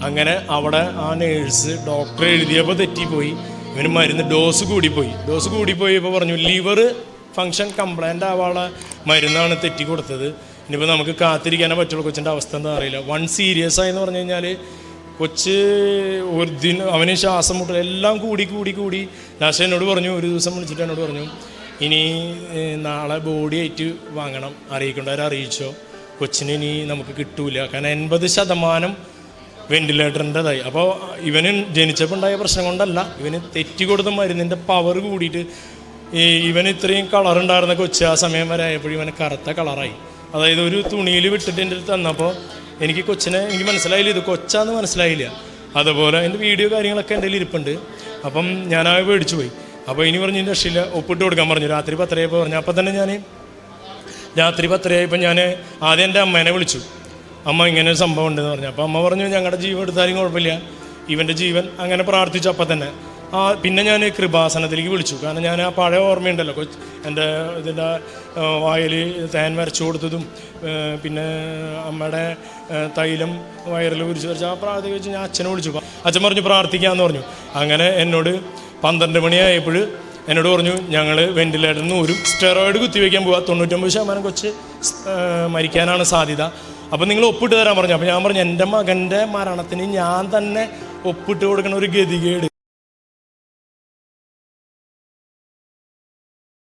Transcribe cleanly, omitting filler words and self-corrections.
അങ്ങനെ അവിടെ ആ നേഴ്സ് ഡോക്ടർ എഴുതിയപ്പോൾ തെറ്റിപ്പോയി. ഇവന് മരുന്ന് ഡോസ് കൂടിപ്പോയി. ഇപ്പോൾ പറഞ്ഞു ലിവർ ഫങ്ഷൻ കംപ്ലൈൻ്റ് ആവാനുള്ള മരുന്നാണ് തെറ്റി കൊടുത്തത്. ഇനിയിപ്പോൾ നമുക്ക് കാത്തിരിക്കാനേ പറ്റുള്ളൂ. കൊച്ചിൻ്റെ അവസ്ഥ എന്താ അറിയില്ല. വൺ സീരിയസ് ആയെന്ന് പറഞ്ഞു കഴിഞ്ഞാൽ കൊച്ച് ഒരു ദിനം അവന് ശ്വാസം മുട്ടൽ എല്ലാം കൂടി ലാസ്റ്റ് എന്നോട് പറഞ്ഞു, ഒരു ദിവസം വിളിച്ചിട്ട് എന്നോട് പറഞ്ഞു, ഇനി നാളെ ബോഡി ആയിട്ട് വാങ്ങണം, അറിയിക്കേണ്ടവരെ അറിയിച്ചോ, കൊച്ചിന് ഇനി നമുക്ക് കിട്ടൂല. കാരണം 80% വെന്റിലേറ്ററിൻ്റെതായി. അപ്പോൾ ഇവന് ജനിച്ചപ്പോൾ ഉണ്ടായ പ്രശ്നം കൊണ്ടല്ല, ഇവന് തെറ്റി കൊടുത്ത മരുന്നിൻ്റെ പവർ കൂടിയിട്ട് ഇവന് ഇത്രയും കളറുണ്ടായിരുന്ന കൊച്ച് ആ സമയം വരെ ആയപ്പോഴും ഇവന് കറുത്ത കളറായി. അതായത് ഒരു തുണിയിൽ വിട്ടിട്ട് എൻ്റെ അടുത്ത് തന്നപ്പോൾ എനിക്ക് മനസ്സിലായില്ല, ഇത് കൊച്ചാന്ന് മനസ്സിലായില്ല. അതുപോലെ എൻ്റെ വീഡിയോ കാര്യങ്ങളൊക്കെ എൻ്റെ കയ്യിൽ ഇരിപ്പുണ്ട്. അപ്പം ഞാൻ ആ പേടിച്ചു പോയി. അപ്പോൾ ഇനി പറഞ്ഞു രക്ഷയില്ല, ഒപ്പിട്ട് കൊടുക്കാൻ പറഞ്ഞു. രാത്രി 10 പറഞ്ഞു. അപ്പം തന്നെ ഞാൻ രാത്രി 10 ഞാൻ ആദ്യം എൻ്റെ അമ്മേനെ വിളിച്ചു. അമ്മ ഇങ്ങനെ ഒരു സംഭവം ഉണ്ടെന്ന് പറഞ്ഞു. അപ്പോൾ അമ്മ പറഞ്ഞു ഞങ്ങളുടെ ജീവൻ എടുത്താലും കുഴപ്പമില്ല, ഇവൻ്റെ ജീവൻ. അങ്ങനെ പ്രാർത്ഥിച്ചു. അപ്പം തന്നെ പിന്നെ ഞാൻ കൃപാസനത്തിലേക്ക് വിളിച്ചു. കാരണം ഞാൻ ആ പഴയ ഓർമ്മയുണ്ടല്ലോ, എൻ്റെ ഇതിൻ്റെ വായിൽ തേൻ വരച്ചു കൊടുത്തതും പിന്നെ അമ്മയുടെ തൈലം വയറിൽ ഉരിച്ചു വരച്ച് ആ പ്രാർത്ഥന വെച്ച് ഞാൻ അച്ഛനെ വിളിച്ചു. അച്ഛൻ പറഞ്ഞു പ്രാർത്ഥിക്കാമെന്ന് പറഞ്ഞു. അങ്ങനെ എന്നോട് 12 മണിയായപ്പോൾ എന്നോട് പറഞ്ഞു ഞങ്ങൾ വെന്റിലേറ്ററിൽ നിന്ന് ഒരു സ്റ്റെറോയിഡ് കുത്തിവെക്കാൻ പോവുക, 99% കൊച്ച് മരിക്കാനാണ് സാധ്യത. അപ്പം നിങ്ങൾ ഒപ്പിട്ട് തരാൻ പറഞ്ഞു. അപ്പോൾ ഞാൻ പറഞ്ഞു എൻ്റെ മകൻ്റെ മരണത്തിന് ഞാൻ തന്നെ ഒപ്പിട്ട് കൊടുക്കുന്ന ഒരു ഗതികേട്